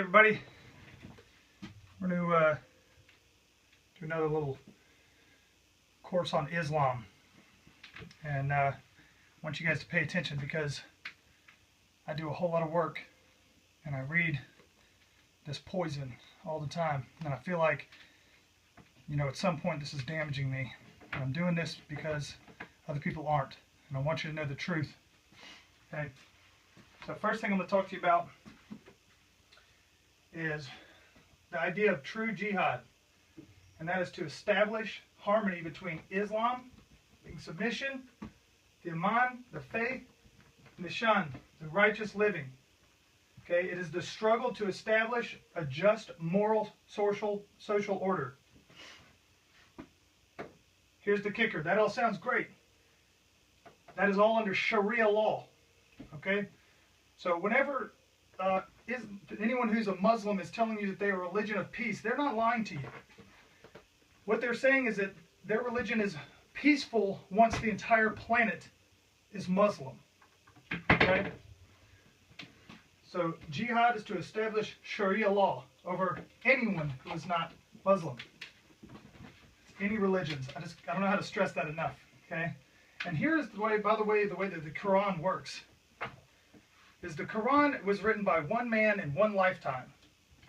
Everybody, we're going to do another little course on Islam, and I want you guys to pay attention because I do a whole lot of work and I read this poison all the time, and I feel like, you know, at some point this is damaging me, and I'm doing this because other people aren't, and I want you to know the truth. Okay, so first thing I'm going to talk to you about is the idea of true jihad, and that is to establish harmony between Islam, being submission, the Iman, the faith, Nishan, the righteous living. Okay, it is the struggle to establish a just moral social order. Here's the kicker. That all sounds great. That is all under Sharia law. Okay, so whenever anyone who's a Muslim is telling you that they are a religion of peace, they're not lying to you. What they're saying is that their religion is peaceful once the entire planet is Muslim. Okay? So jihad is to establish Sharia law over anyone who is not Muslim. Any religions. I don't know how to stress that enough. Okay? And here's the way, by the way that the Quran works. Is the Quran was written by one man in one lifetime.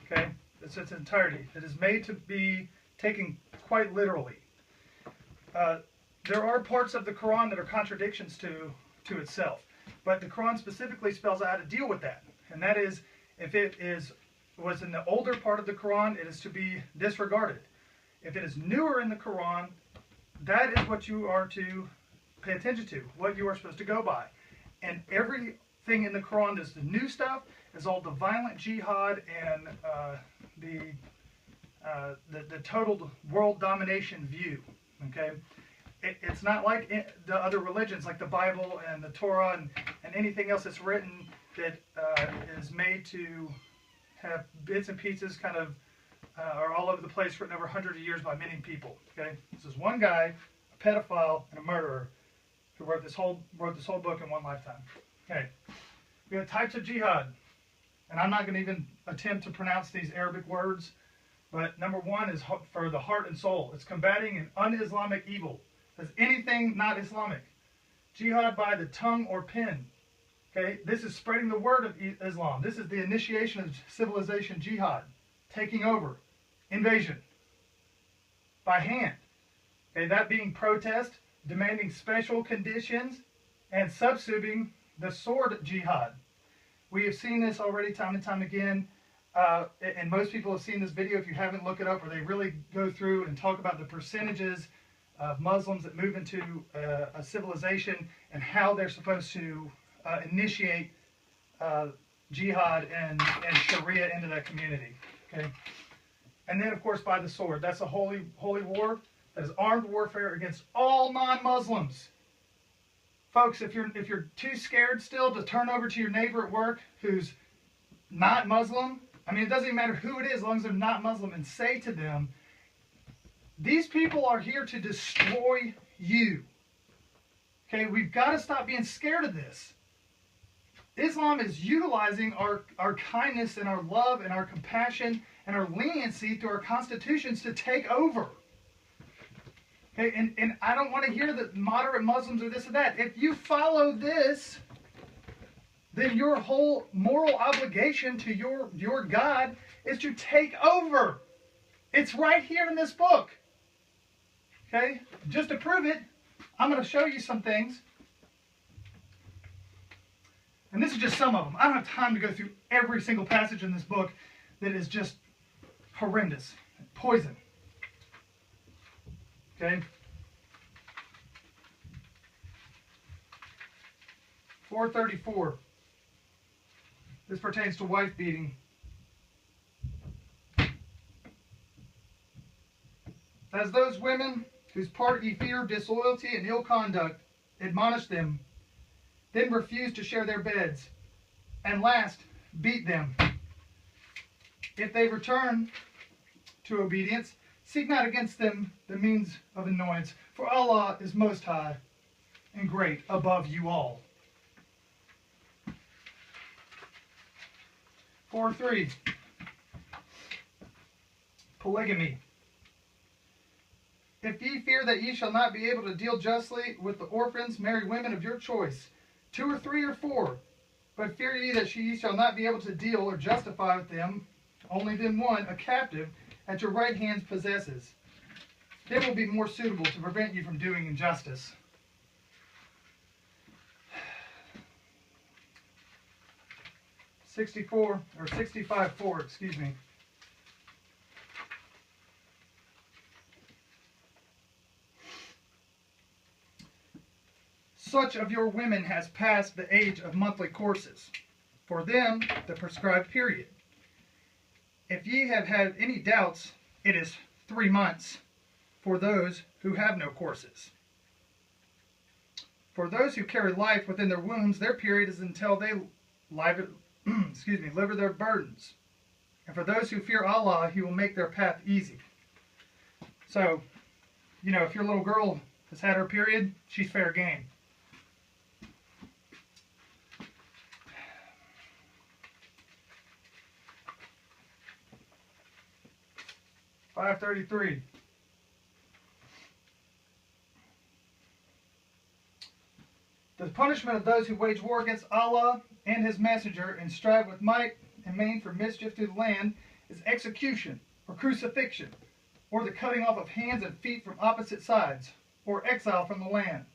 Okay? It's its entirety. It is made to be taken quite literally. There are parts of the Quran that are contradictions to itself. But the Quran specifically spells out how to deal with that. And that is, if it was in the older part of the Quran, it is to be disregarded. If it is newer in the Quran, that is what you are to pay attention to, what you are supposed to go by. And everything in the Quran is the new stuff, is all the violent jihad and the total world domination view. Okay, it's not like the other religions, like the Bible and the Torah and anything else that's written that is made to have bits and pieces kind of are all over the place, written over hundreds of years by many people. Okay, this is one guy, a pedophile and a murderer, who wrote this whole book in one lifetime. Okay, we have types of jihad, and I'm not going to even attempt to pronounce these Arabic words, but number one is for the heart and soul. It's combating an un-Islamic evil. It's anything not Islamic. Jihad by the tongue or pen. Okay, this is spreading the word of Islam. This is the initiation of civilization jihad, taking over, invasion, by hand. Okay, that being protest, demanding special conditions, and subsuming the sword jihad. We have seen this already time and time again, and most people have seen this video. If you haven't, look it up, where they really go through and talk about the percentages of Muslims that move into a civilization and how they're supposed to initiate jihad and Sharia into that community. Okay, and then of course by the sword. That's a holy war. That is armed warfare against all non-Muslims. Folks, if you're too scared still to turn over to your neighbor at work who's not Muslim, I mean, it doesn't even matter who it is, as long as they're not Muslim, and say to them, these people are here to destroy you. Okay, we've got to stop being scared of this. Islam is utilizing our kindness and our love and our compassion and our leniency through our constitutions to take over. Okay, and I don't want to hear that moderate Muslims are this or that. If you follow this, then your whole moral obligation to your God is to take over. It's right here in this book. Okay, just to prove it, I'm going to show you some things. And this is just some of them. I don't have time to go through every single passage in this book that is just horrendous. Poison. Okay? 434. This pertains to wife beating. As those women whose part ye fear disloyalty and ill conduct, admonish them, then refuse to share their beds, and last, beat them. If they return to obedience, seek not against them the means of annoyance, for Allah is most high and great above you all. 4:3. polygamy. If ye fear that ye shall not be able to deal justly with the orphans, marry women of your choice, 2 or 3 or 4. But fear ye that ye shall not be able to deal or justify with them, only then one, a captive, at your right hand possesses. It will be more suitable to prevent you from doing injustice. '64 or 65:4, excuse me. Such of your women has passed the age of monthly courses, for them the prescribed period. If ye have had any doubts, it is 3 months for those who have no courses. For those who carry life within their wombs, their period is until they liver their burdens. And for those who fear Allah, He will make their path easy. So, if your little girl has had her period, she's fair game. $533. The punishment of those who wage war against Allah and His Messenger and strive with might and main for mischief to the land is execution or crucifixion, or the cutting off of hands and feet from opposite sides, or exile from the land.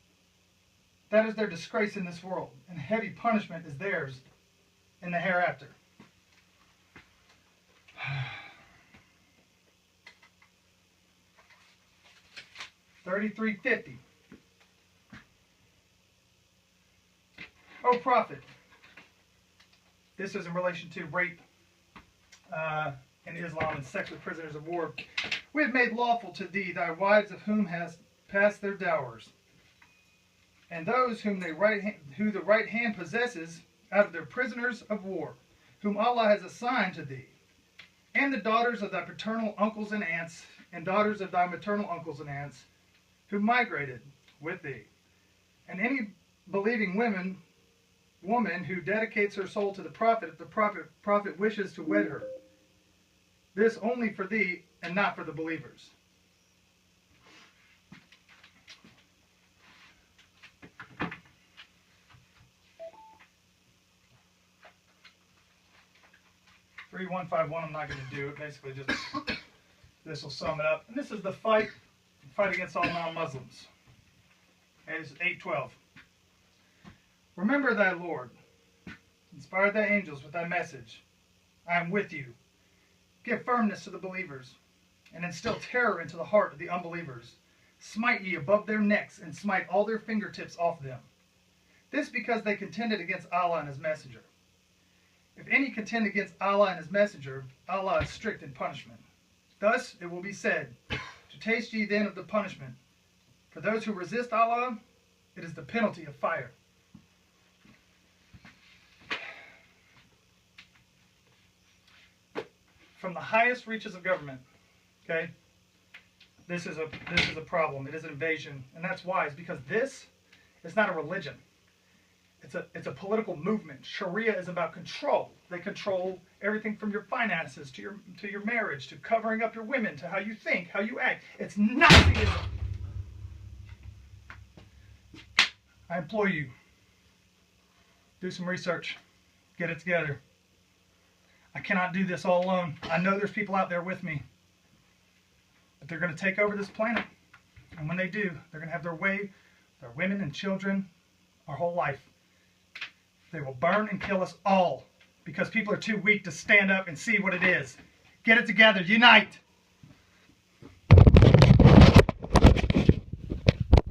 That is their disgrace in this world, and heavy punishment is theirs in the hereafter. $33.50. O Prophet, this is in relation to rape in Islam and sex with prisoners of war. We have made lawful to thee thy wives of whom hast passed their dowers, and those whom the right hand possesses out of their prisoners of war, whom Allah has assigned to thee, and the daughters of thy paternal uncles and aunts, and daughters of thy maternal uncles and aunts, who migrated with thee, and any believing woman who dedicates her soul to the Prophet, if the prophet wishes to wed her. This only for thee and not for the believers. $3151, I'm not going to do it. Basically, just this will sum it up. And this is the fight against all non-Muslims. It's 8:12. Remember thy Lord. Inspire thy angels with thy message. I am with you. Give firmness to the believers, and instill terror into the heart of the unbelievers. Smite ye above their necks, and smite all their fingertips off them. This because they contended against Allah and His Messenger. If any contend against Allah and His Messenger, Allah is strict in punishment. Thus it will be said, to taste ye then of the punishment. For those who resist Allah, it is the penalty of fire. From the highest reaches of government, okay, this is a problem. It is an invasion, and that's why. It's because this is not a religion. It's a political movement. Sharia is about control. They control everything from your finances to your marriage, to covering up your women, to how you think, how you act. It's Nazism. I implore you, do some research, get it together. I cannot do this all alone. I know there's people out there with me, but they're going to take over this planet, and when they do, they're going to have their way, their women and children, our whole life. They will burn and kill us all because people are too weak to stand up and see what it is. Get it together. Unite.